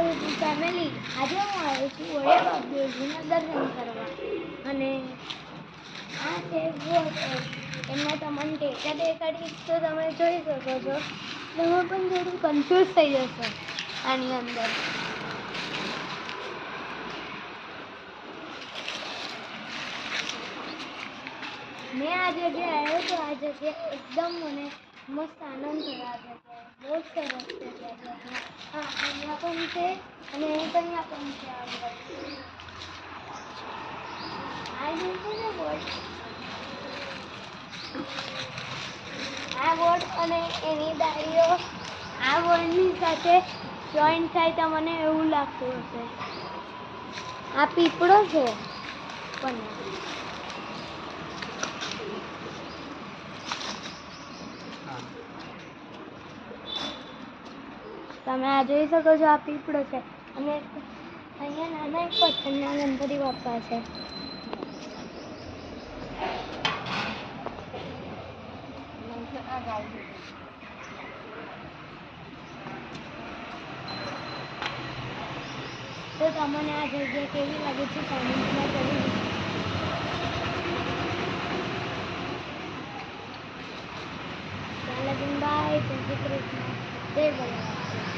Family, આજે હું આવી છું વડિયા બાપુજીના દર્શન કરવા અને આ છે વોટ એમને તમને ટેકા દેખાડીશ તો તમે જોઈ શકો છો. તમે પણ થોડું કન્ફ્યુઝ થઈ જશો આની અંદર. મેં આ જગ્યાએ આવ્યો તો આ જગ્યા એકદમ મને મસ્ત આનંદ થયો. આ જગ્યાએ બહુ સરસ જગ્યા છે. હા, અહીંયા પણ છે અને અહીંયા પણ છે. આ જે છે ને બોર્ડ, આ બોર્ડ અને એની ડાળીઓ આ બોર્ડની સાથે જોઈન્ટ થાય તો મને એવું લાગતું હશે. આ પીપળો છે પણ તમે આ જોઈ શકો છો. આ પીપળો છે અને અહીંયા નાના એક પથ્થરના ગણપતિ બાપ્પા છે. તો તમને આ જગ્યા કેવી લાગે છે કોમેન્ટમાં કરી. બાય, જય શ્રી કૃષ્ણ, જય ભોલેનાથ.